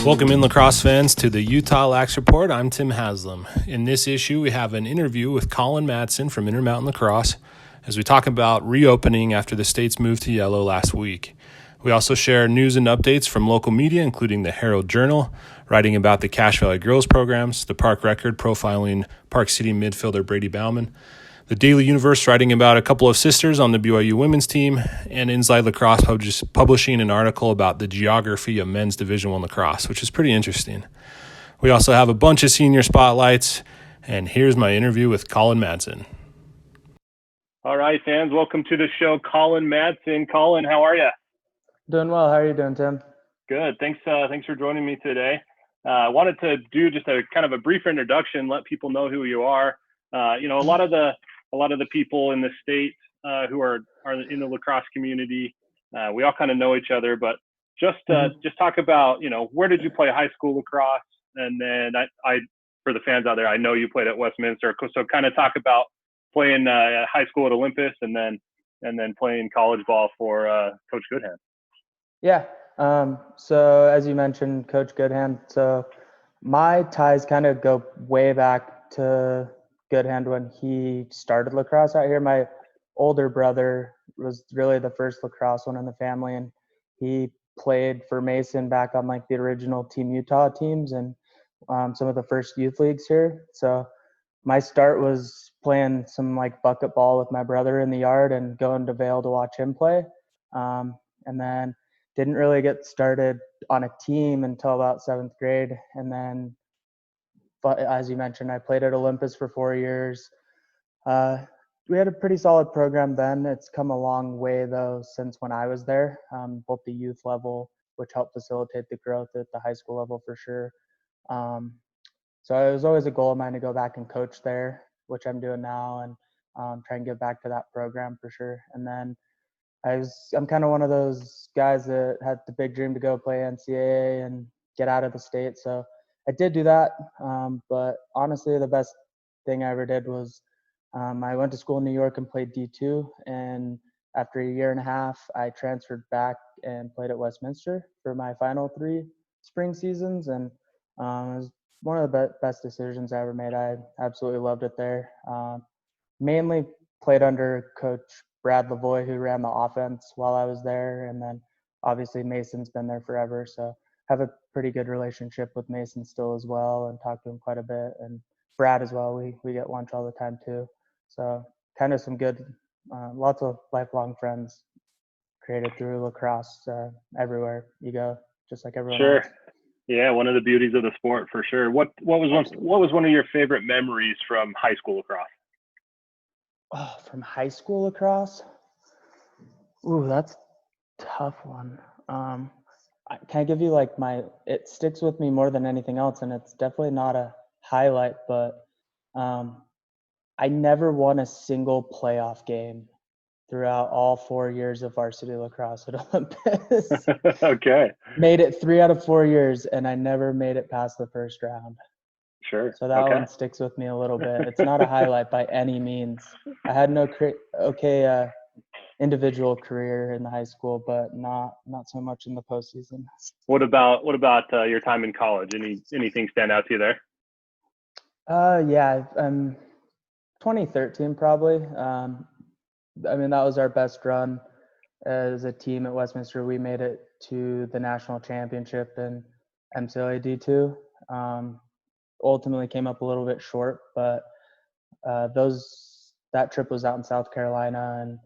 Welcome in, lacrosse fans, to the Utah Lax Report. I'm Tim Haslam. In this issue, we have an interview with Collin Madsen from Intermountain Lacrosse as we talk about reopening after the state's move to yellow last week. We also share news and updates from local media, including the Herald Journal, writing about the Cache Valley Girls programs, the Park Record profiling Park City midfielder Brady Bauman, the Daily Universe writing about a couple of sisters on the BYU women's team, and Inside Lacrosse publishing an article about the geography of men's Division I lacrosse, which is pretty interesting. We also have a bunch of senior spotlights, and here's my interview with Collin Madsen. All right, fans, welcome to the show. Collin Madsen. Collin, how are you? Doing well. How are you doing, Tim? Good. Thanks for joining me today. I wanted to do just a kind of a brief introduction, let people know who you are. A lot of the people in the state who are in the lacrosse community, we all kind of know each other, but just talk about, where did you play high school lacrosse? And then I for the fans out there, I know you played at Westminster, so kind of talk about playing high school at Olympus and then playing college ball for Coach Goodhand. Yeah. So as you mentioned, Coach Goodhand. So my ties kind of go way back to Goodhand when he started lacrosse out here. My older brother was really the first lacrosse one in the family, and he played for Mason back on like the original Team Utah teams and some of the first youth leagues here. So my start was playing some like bucket ball with my brother in the yard and going to Vail to watch him play. And then didn't really get started on a team until about 7th grade. And then, as you mentioned, I played at Olympus for 4 years. We had a pretty solid program then. It's come a long way, though, since when I was there, both the youth level, which helped facilitate the growth at the high school level for sure. So it was always a goal of mine to go back and coach there, which I'm doing now, and try and give back to that program for sure. And then I'm kind of one of those guys that had the big dream to go play NCAA and get out of the state. So I did do that. But honestly, the best thing I ever did was I went to school in New York and played D2. And after a year and a half, I transferred back and played at Westminster for my final 3 spring seasons. And it was one of the best decisions I ever made. I absolutely loved it there. Mainly played under Coach Brad Lavoie, who ran the offense while I was there. And then obviously Mason's been there forever. So have a pretty good relationship with Mason still as well, and talk to him quite a bit. And Brad as well. We get lunch all the time too. So kind of some good, lots of lifelong friends created through lacrosse everywhere you go, just like everyone else. Sure. Yeah, one of the beauties of the sport for sure. What was one of your favorite memories from high school lacrosse? Oh, from high school lacrosse? Ooh, that's a tough one. Can I give you like it sticks with me more than anything else, and it's definitely not a highlight, but I never won a single playoff game throughout all 4 years of varsity lacrosse at Olympus. Okay. Made it 3 out of 4 years, and I never made it past the first round. Sure. So that one sticks with me a little bit. It's not a highlight by any means. I had no individual career in the high school, but not so much in the postseason. What about your time in college? Anything stand out to you there? Yeah, 2013 probably. That was our best run as a team at Westminster. We made it to the national championship in MCLA D2. Ultimately came up a little bit short, but that trip was out in South Carolina, and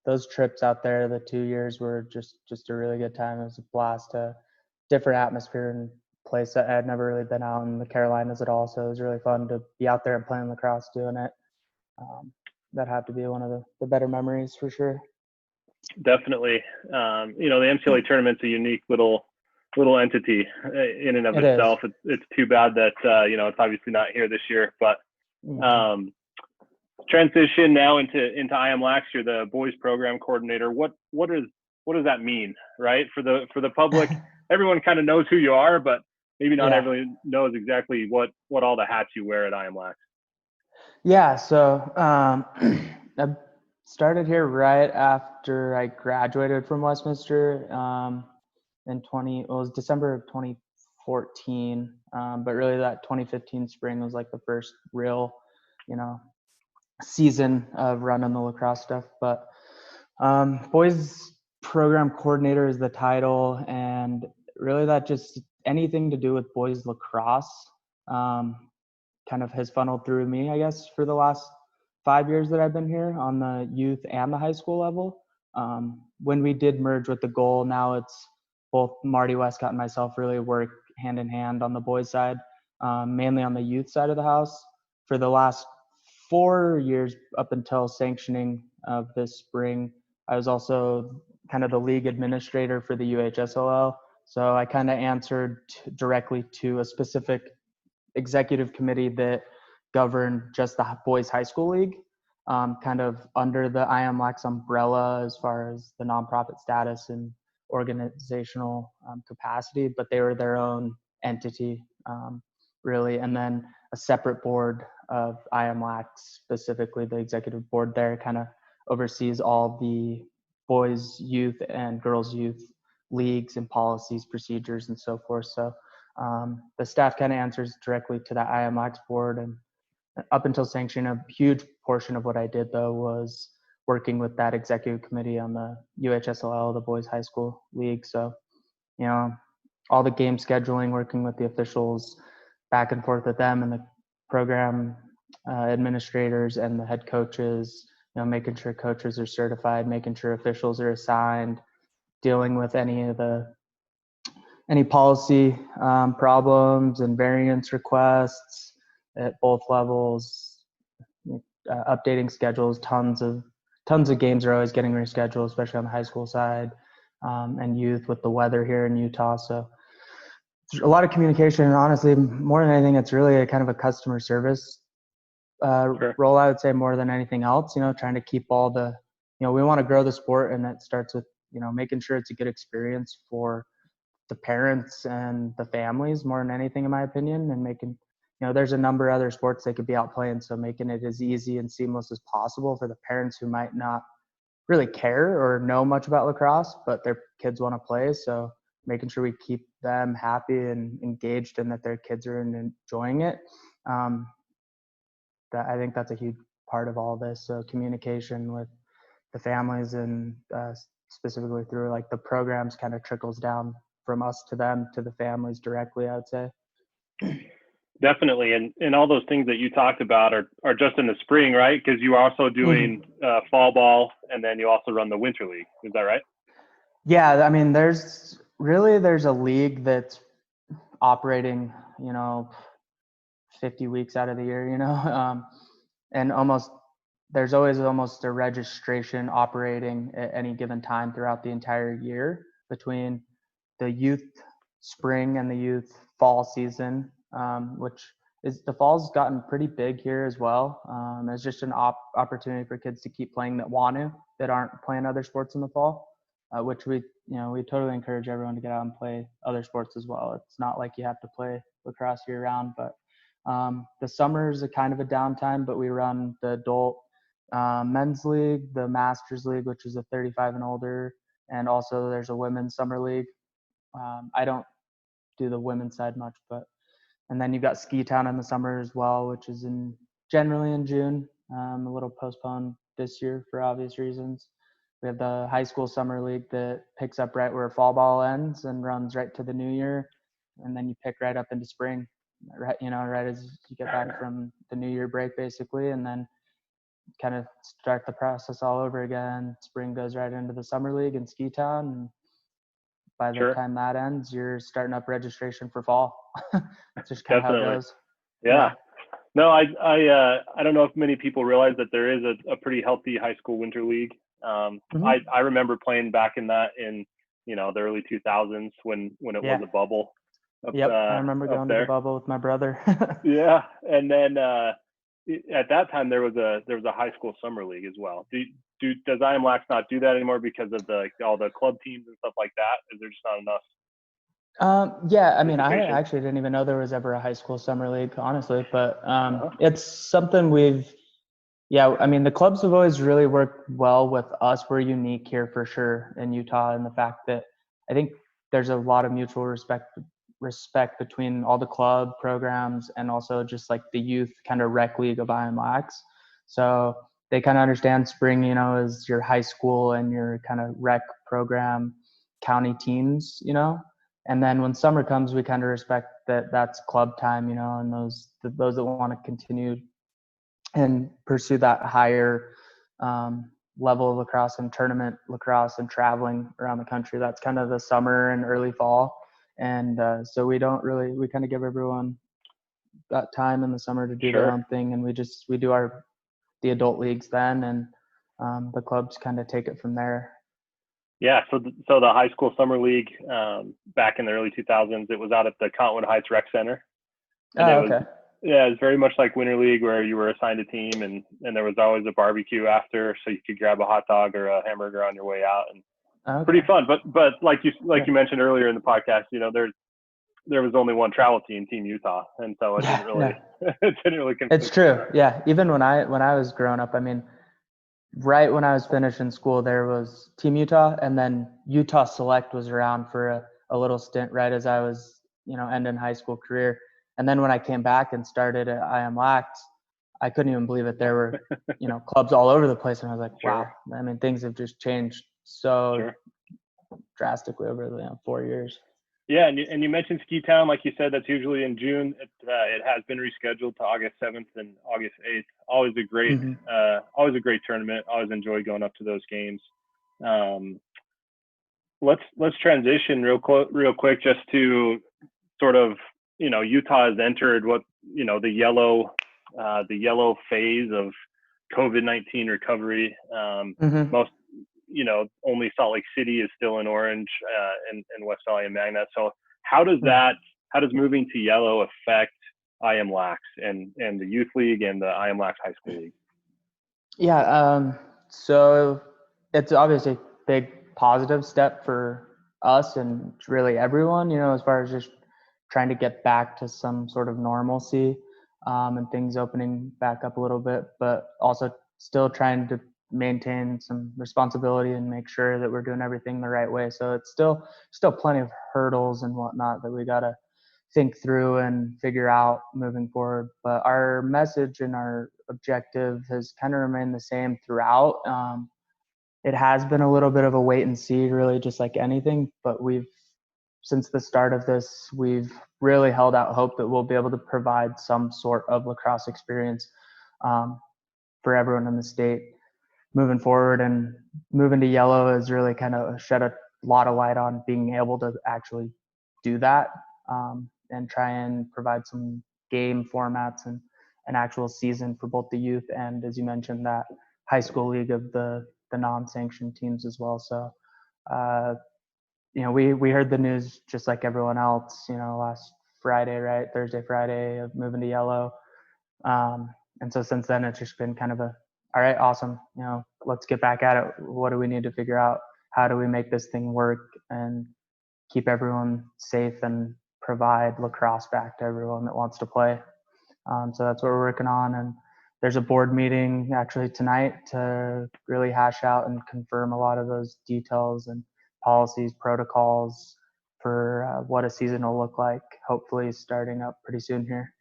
those trips out there, the 2 years were just a really good time. It was a blast, a different atmosphere and place that I had never really been out in the Carolinas at all. So it was really fun to be out there and playing lacrosse doing it. That had to be one of the better memories for sure. Definitely. The MCLA tournament's a unique little entity in and of itself. It's too bad that it's obviously not here this year, but transition now into IMLAX. You're the boys program coordinator. What does that mean, right? For the public, everyone kind of knows who you are, but maybe not everyone knows exactly what all the hats you wear at IMLAX. Yeah, so I started here right after I graduated from Westminster. it was December of 2014. But really that 2015 spring was like the first real, season of running the lacrosse stuff. But boys program coordinator is the title, and really that just anything to do with boys lacrosse kind of has funneled through me, I guess, for the last 5 years that I've been here on the youth and the high school level. When we did merge with the goal, now it's both Marty Westcott and myself really work hand in hand on the boys side, mainly on the youth side of the house. For the last 4 years up until sanctioning of this spring, I was also kind of the league administrator for the UHSLL. So I kind of answered directly to a specific executive committee that governed just the boys high school league, kind of under the IMLAX umbrella as far as the nonprofit status and organizational capacity, but they were their own entity, really. And then a separate board of IMLAX, specifically the executive board there, kind of oversees all the boys youth and girls youth leagues and policies, procedures, and so forth. So the staff kind of answers directly to the IMLAX board. And up until sanctioning, a huge portion of what I did, though, was working with that executive committee on the UHSLL, the boys high school league. So, all the game scheduling, working with the officials, back and forth with them and the program administrators and the head coaches, making sure coaches are certified, making sure officials are assigned, dealing with any policy problems and variance requests at both levels, updating schedules. Tons of games are always getting rescheduled, especially on the high school side, and youth with the weather here in Utah. So a lot of communication, and honestly, more than anything, it's really a kind of a customer service role, I would say, more than anything else. Trying to keep all the, we want to grow the sport, and that starts with making sure it's a good experience for the parents and the families more than anything, in my opinion, and making, there's a number of other sports they could be out playing. So making it as easy and seamless as possible for the parents who might not really care or know much about lacrosse, but their kids want to play. So making sure we keep them happy and engaged and that their kids are enjoying it. I think that's a huge part of all this. So communication with the families and specifically through like the programs kind of trickles down from us to them, to the families directly, I would say. Definitely. And all those things that you talked about are just in the spring, right? Because you are also doing fall ball, and then you also run the winter league. Is that right? Yeah. I mean, there's a league that's operating, 50 weeks out of the year, and there's always almost a registration operating at any given time throughout the entire year between the youth spring and the youth fall season, which is, the fall's gotten pretty big here as well. It's just an opportunity for kids to keep playing that aren't playing other sports in the fall, which we totally encourage everyone to get out and play other sports as well. It's not like you have to play lacrosse year round, but the summer is a kind of a downtime, but we run the adult men's league, the masters league, which is a 35 and older, and also there's a women's summer league. I don't do the women's side much, and then you've got Ski Town in the summer as well, which is generally in June, a little postponed this year for obvious reasons. We have the high school summer league that picks up right where fall ball ends and runs right to the new year, and then you pick right up into spring, right as you get back from the new year break, basically, and then kind of start the process all over again. Spring goes right into the summer league in Ski Town, and by the time that ends, you're starting up registration for fall. It's just kind of how it goes. Yeah. No, I don't know if many people realize that there is a pretty healthy high school winter league. I remember playing back in the early 2000s when it was a bubble. I remember going to the bubble with my brother. Yeah, and then at that time there was a high school summer league as well. Does IMLAX not do that anymore because of all the club teams and stuff like that? Is there just not enough? Yeah, I mean, I actually didn't even know there was ever a high school summer league, honestly, but it's something the clubs have always really worked well with us. We're unique here for sure in Utah, and the fact that I think there's a lot of mutual respect between all the club programs and also just like the youth kind of rec league of IMLAX. So they kind of understand spring, is your high school and your kind of rec program county teams, and then when summer comes, we kind of respect that that's club time, and those that want to continue and pursue that higher level of lacrosse and tournament lacrosse and traveling around the country. That's kind of the summer and early fall. And so we kind of give everyone that time in the summer to do their own thing. And we do the adult leagues then, and the clubs kind of take it from there. Yeah. So the high school summer league, back in the early 2000s, it was out at the Cottonwood Heights Rec Center. And okay. Yeah, it's very much like Winter League, where you were assigned a team, and there was always a barbecue after, so you could grab a hot dog or a hamburger on your way out, and pretty fun. But like you mentioned earlier in the podcast, there was only one travel team, Team Utah, and so it didn't really it didn't really conflict. It's true. Yeah, even when I was growing up, I mean, right when I was finishing school, there was Team Utah, and then Utah Select was around for a little stint right as I was ending high school career. And then when I came back and started at IMLAX, I couldn't even believe it. There were, clubs all over the place. And I was like, wow, I mean, things have just changed so drastically over the 4 years. Yeah. And you mentioned Ski Town, like you said, that's usually in June. It has been rescheduled to August 7th and August 8th. Always a great tournament. Always enjoy going up to those games. Let's transition real quick just to sort of, Utah has entered what, the yellow phase of COVID-19 recovery. Most, only Salt Lake City is still in orange, and West Valley and Magna. So how does moving to yellow affect IMLAX and the youth league and the IMLAX high school league? Yeah. So it's obviously a big positive step for us and really everyone, as far as just trying to get back to some sort of normalcy, and things opening back up a little bit, but also still trying to maintain some responsibility and make sure that we're doing everything the right way. So it's still plenty of hurdles and whatnot that we got to think through and figure out moving forward. But our message and our objective has kind of remained the same throughout. It has been a little bit of a wait and see, really, just like anything, but since the start of this, we've really held out hope that we'll be able to provide some sort of lacrosse experience for everyone in the state moving forward. And moving to yellow has really kind of shed a lot of light on being able to actually do that, and try and provide some game formats and an actual season for both the youth and, as you mentioned, that high school league of the non-sanctioned teams as well. So we heard the news just like everyone else, last Friday, right? Thursday, Friday, of moving to yellow. And so since then, it's just been kind of all right, awesome. Let's get back at it. What do we need to figure out? How do we make this thing work and keep everyone safe and provide lacrosse back to everyone that wants to play? So that's what we're working on. And there's a board meeting actually tonight to really hash out and confirm a lot of those details and policies, protocols for what a season will look like, hopefully starting up pretty soon here.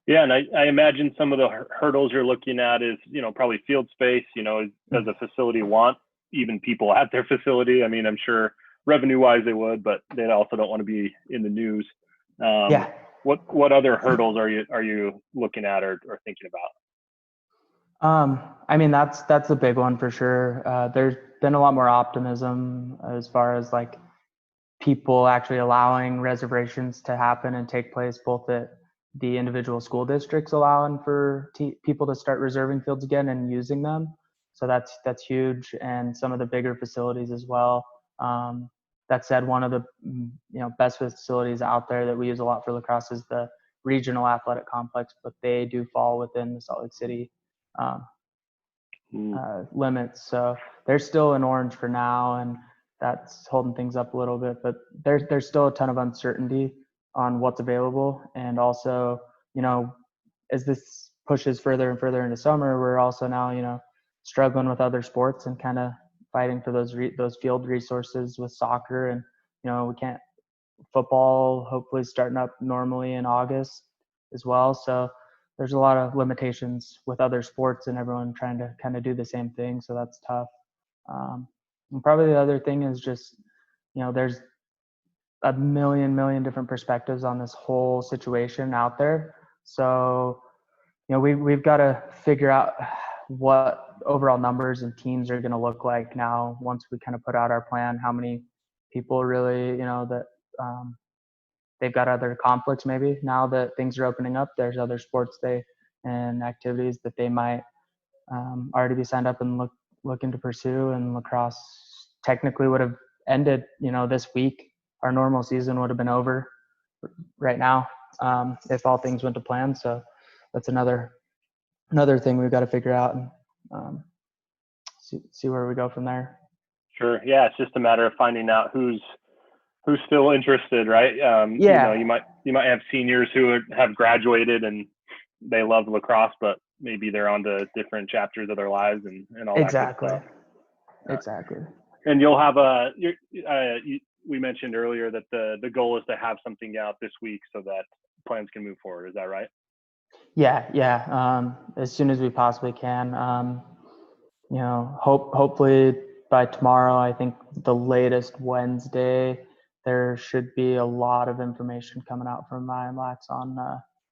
Yeah, and I imagine some of the hurdles you're looking at is, probably field space. Does a facility want even people at their facility? I mean, I'm sure revenue-wise they would, but they also don't want to be in the news. What other hurdles are you looking at or thinking about? I mean, that's a big one for sure. There's been a lot more optimism as far as like people actually allowing reservations to happen and take place, both at the individual school districts allowing for people to start reserving fields again and using them. So that's huge, and some of the bigger facilities as well. That said, one of the best facilities out there that we use a lot for lacrosse is the regional athletic complex, but they do fall within the Salt Lake City limits. So they're still in orange for now, and that's holding things up a little bit. But there's still a ton of uncertainty on what's available, and also as this pushes further and further into summer, we're also now struggling with other sports and kind of fighting for those field resources with soccer and we can't football hopefully starting up normally in August as well. So there's a lot of limitations with other sports and everyone trying to kind of do the same thing. So that's tough. And probably the other thing is just, there's a million different perspectives on this whole situation out there. So, we've got to figure out what overall numbers and teams are going to look like now once we kind of put out our plan, how many people really, that they've got other conflicts maybe now that things are opening up. There's other sports and activities that they might already be signed up and looking to pursue. And lacrosse technically would have ended, this week. Our normal season would have been over right now if all things went to plan. So that's another thing we've got to figure out and see where we go from there. Sure. Yeah, it's just a matter of finding out who's still interested, right? Yeah. You might have seniors who have graduated and they love lacrosse, but maybe they're on to different chapters of their lives and all exactly. that good stuff. Exactly. And you'll have we mentioned earlier that the goal is to have something out this week so that plans can move forward. Is that right? Yeah. As soon as we possibly can. Hopefully by tomorrow, I think the latest Wednesday, there should be a lot of information coming out from IMLAX on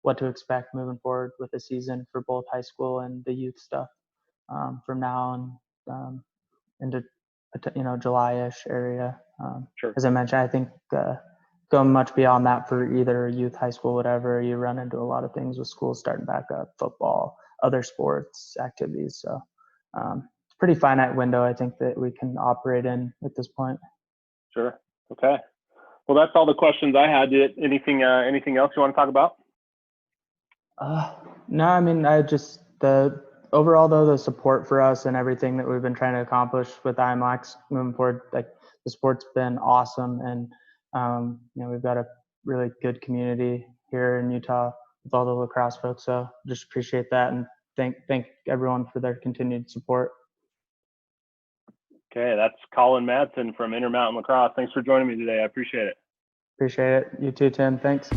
what to expect moving forward with the season for both high school and the youth stuff from now and into July-ish area. Sure. As I mentioned, I think going much beyond that for either youth, high school, whatever, you run into a lot of things with schools starting back up, football, other sports activities. So it's a pretty finite window, I think, that we can operate in at this point. Sure. Okay. Well, that's all the questions I had. Anything else you want to talk about? No, I mean, overall though, the support for us and everything that we've been trying to accomplish with IMLAX moving forward, like the sport's been awesome. And, we've got a really good community here in Utah with all the lacrosse folks. So just appreciate that and thank everyone for their continued support. Okay. That's Collin Madsen from Intermountain Lacrosse. Thanks for joining me today. I appreciate it. Appreciate it. You too, Tim. Thanks.